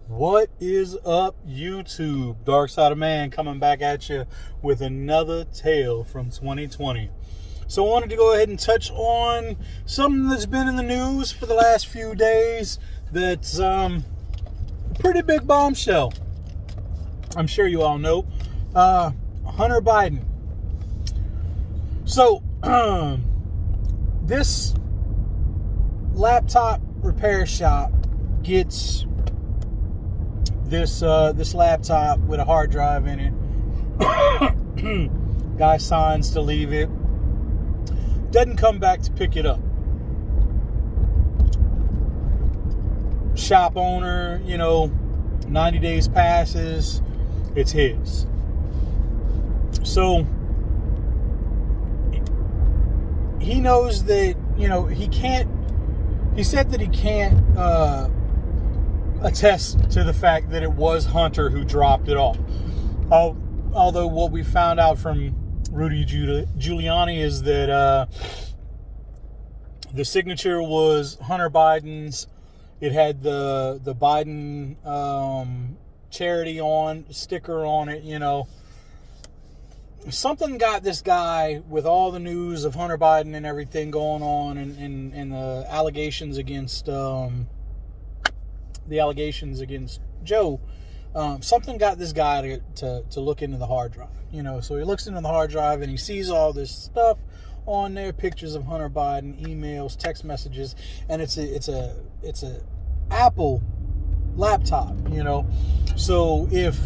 What is up, YouTube? Dark Side of Man coming back at you with another tale from 2020. So I wanted to go ahead and touch on something that's been in the news for the last few days that's a pretty big bombshell. I'm sure you all know. Hunter Biden. So, this laptop repair shop gets this laptop with a hard drive in it. Guy signs to leave it. Doesn't come back to pick it up. Shop owner, 90 days passes. It's his. So he knows that, he said that he can't attest to the fact that it was Hunter who dropped it off. Although what we found out from Rudy Giuliani is that the signature was Hunter Biden's. It had the Biden charity sticker on it, Something got this guy, with all the news of Hunter Biden and everything going on, and the allegations against Joe, something got this guy to look into the hard drive. So he looks into the hard drive and he sees all this stuff on there, pictures of Hunter Biden, emails, text messages, and it's a Apple laptop. So if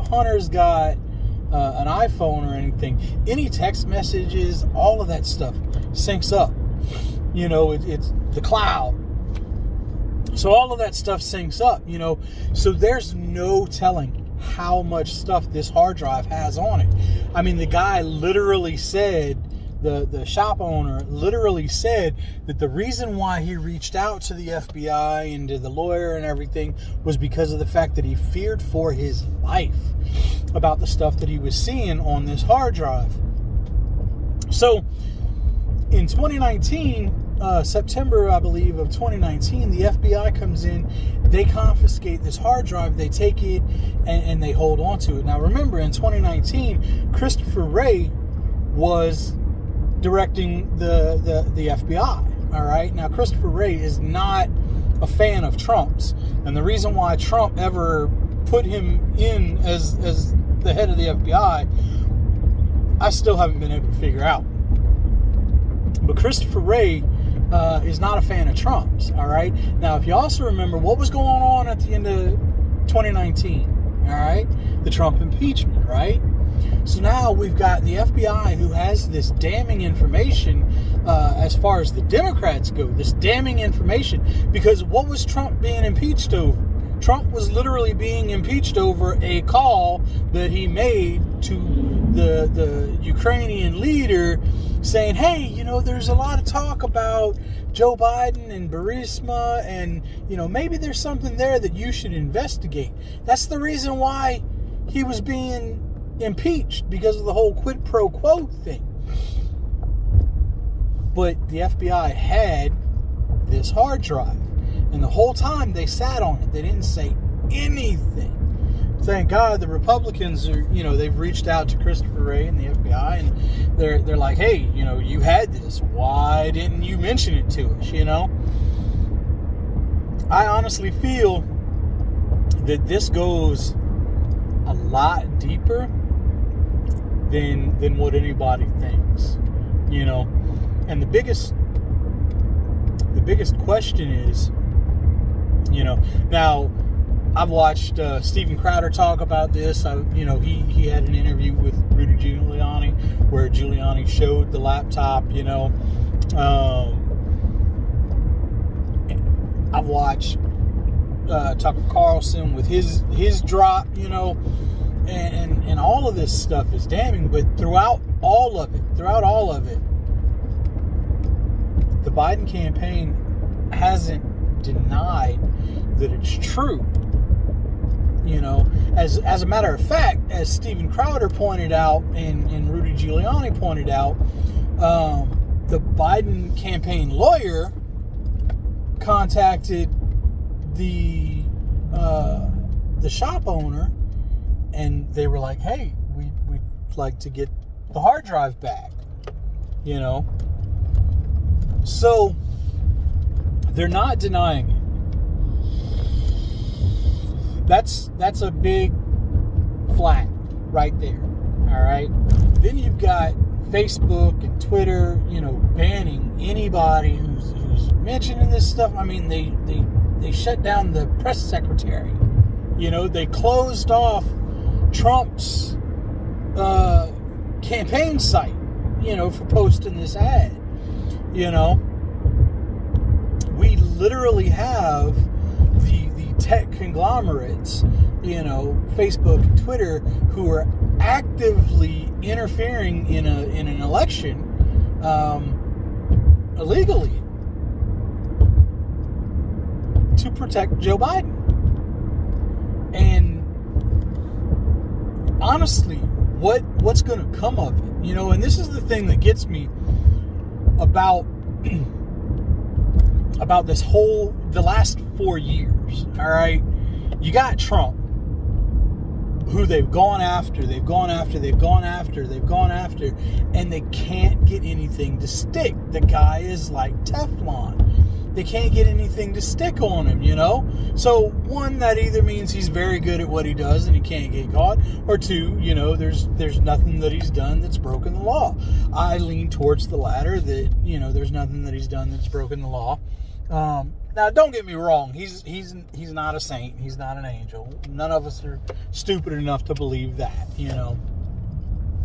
Hunter's got an iPhone or anything, any text messages, all of that stuff syncs up. It's the cloud. So all of that stuff syncs up, So there's no telling how much stuff this hard drive has on it. I mean, the guy literally said, the shop owner literally said that the reason why he reached out to the FBI and to the lawyer and everything was because of the fact that he feared for his life about the stuff that he was seeing on this hard drive. So in 2019, September, I believe, of 2019, the FBI comes in, they confiscate this hard drive, they take it, and they hold on to it. Now, remember, in 2019, Christopher Wray was directing the FBI, all right? Now, Christopher Wray is not a fan of Trump's, and the reason why Trump ever put him in as the head of the FBI, I still haven't been able to figure out. But Christopher Wray is not a fan of Trump's, all right? Now, if you also remember what was going on at the end of 2019, all right? The Trump impeachment, right? So now we've got the FBI who has this damning information as far as the Democrats go, this damning information, because what was Trump being impeached over? Trump was literally being impeached over a call that he made to the Ukrainian leader saying, hey, there's a lot of talk about Joe Biden and Burisma, and, maybe there's something there that you should investigate. That's the reason why he was being impeached, because of the whole quid pro quo thing. But the FBI had this hard drive, and the whole time they sat on it. They didn't say anything. Thank God the Republicans are, they've reached out to Christopher Wray and the FBI, and they're like, hey, you had this. Why didn't you mention it to us, I honestly feel that this goes a lot deeper than what anybody thinks, And the biggest question is, now I've watched Steven Crowder talk about this. He had an interview with Rudy Giuliani where Giuliani showed the laptop. I've watched Tucker Carlson with his drop. And all of this stuff is damning. But throughout all of it, the Biden campaign hasn't denied that it's true. As a matter of fact, as Steven Crowder pointed out and Rudy Giuliani pointed out, the Biden campaign lawyer contacted the the shop owner, and they were like, hey, we'd like to get the hard drive back, you know. So they're not denying it. That's a big flag right there. All right. Then you've got Facebook and Twitter, you know, banning anybody who's mentioning this stuff. I mean, they shut down the press secretary. You know, they closed off Trump's campaign site, you know, for posting this ad. You know, we literally have the tech conglomerates, you know, Facebook and Twitter, who are actively interfering in an election illegally to protect Joe Biden. And honestly, what's going to come of it? You know, and this is the thing that gets me about this the last 4 years. All right, you got Trump, who they've gone after, and they can't get anything to stick. The guy is like Teflon. They can't get anything to stick on him, you know? So, one, that either means he's very good at what he does and he can't get caught, or two, you know, there's nothing that he's done that's broken the law. I lean towards the latter, that, you know, there's nothing that he's done that's broken the law. Now, don't get me wrong. He's not a saint. He's not an angel. None of us are stupid enough to believe that, you know.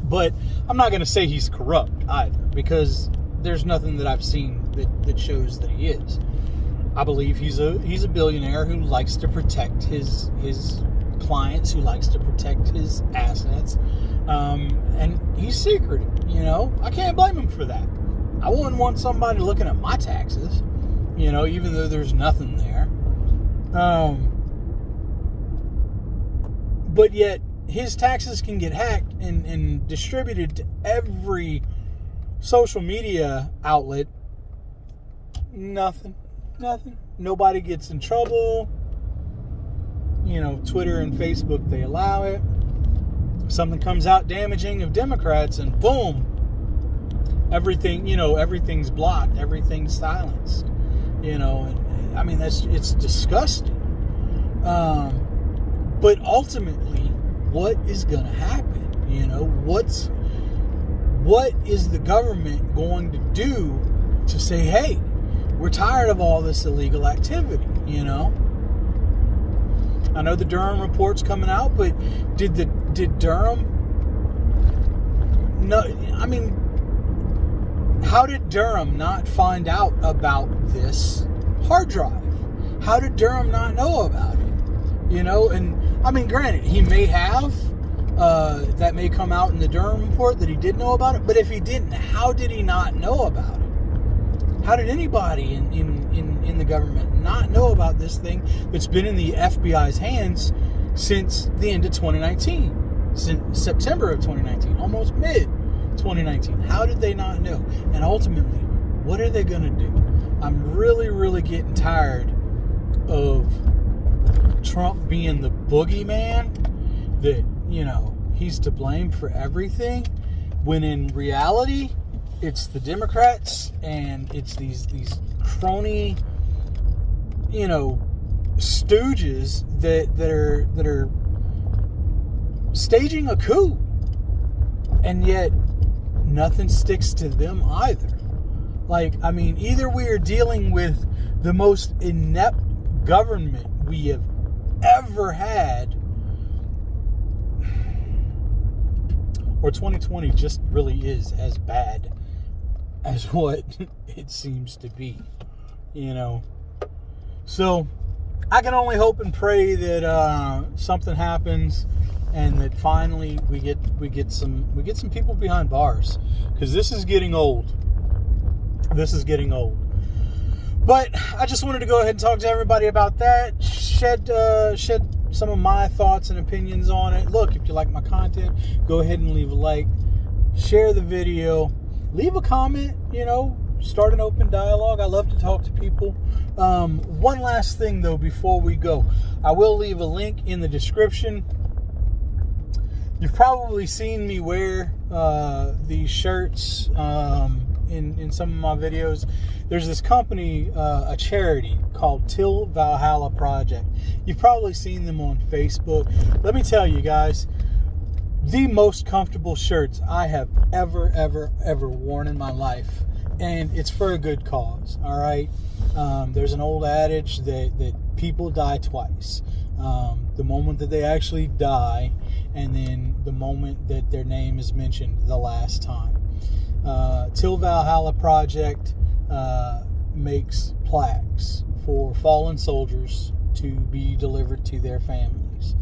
But I'm not going to say he's corrupt either, because there's nothing that I've seen that shows that he is. I believe he's a billionaire who likes to protect his clients, who likes to protect his assets, and he's secretive. You know, I can't blame him for that. I wouldn't want somebody looking at my taxes, you know, even though there's nothing there. But yet his taxes can get hacked and distributed to every social media outlet. Nothing. Nobody gets in trouble. You know, Twitter and Facebook, they allow it. Something comes out damaging of Democrats, and boom, everything's blocked, everything's silenced. You know, and I mean, it's disgusting. But ultimately, what is going to happen? You know, what is the government going to do to say, hey, we're tired of all this illegal activity? You know, I know the Durham report's coming out, but did Durham? No, I mean, how did Durham not find out about this hard drive? How did Durham not know about it? You know, and I mean, granted, he may have. That may come out in the Durham report that he did know about it. But if he didn't, how did he not know about it? How did anybody in the government not know about this thing that's been in the FBI's hands since the end of 2019? Since September of 2019, almost mid-2019. How did they not know? And ultimately, what are they going to do? I'm really, really getting tired of Trump being the boogeyman, that, you know, he's to blame for everything, when in reality, it's the Democrats and it's these crony, you know, stooges that are staging a coup, and yet nothing sticks to them either. Like, I mean, either we are dealing with the most inept government we have ever had, or 2020 just really is as bad as what it seems to be, you know. So I can only hope and pray that something happens, and that finally we get some people behind bars, because this is getting old. But I just wanted to go ahead and talk to everybody about that, shed some of my thoughts and opinions on it. Look, if you like my content, go ahead and leave a like, share the video, leave a comment, you know, start an open dialogue. I love to talk to people. One last thing, though, before we go. I will leave a link in the description. You've probably seen me wear these shirts in some of my videos. There's this company, a charity called Till Valhalla Project. You've probably seen them on Facebook. Let me tell you guys, the most comfortable shirts I have ever worn in my life. And it's for a good cause, all right? There's an old adage that people die twice. The moment that they actually die, and then the moment that their name is mentioned the last time. Till Valhalla Project makes plaques for fallen soldiers to be delivered to their families.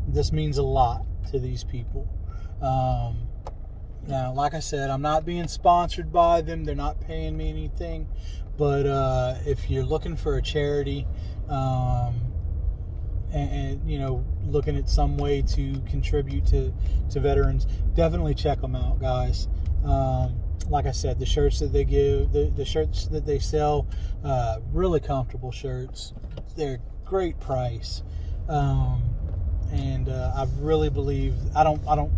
This means a lot to these people. Now, like I said, I'm not being sponsored by them. They're not paying me anything. But if you're looking for a charity and you know, looking at some way to contribute to veterans, definitely check them out, guys. Like I said, the shirts that they give, the shirts that they sell, really comfortable shirts. They're great price. And I really believe, I don't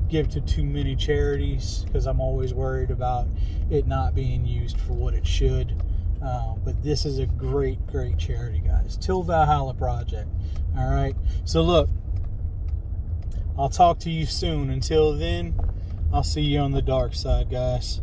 give to too many charities because I'm always worried about it not being used for what it should. But this is a great charity, guys. Till Valhalla Project. All right. So look, I'll talk to you soon. Until then, I'll see you on the dark side, guys.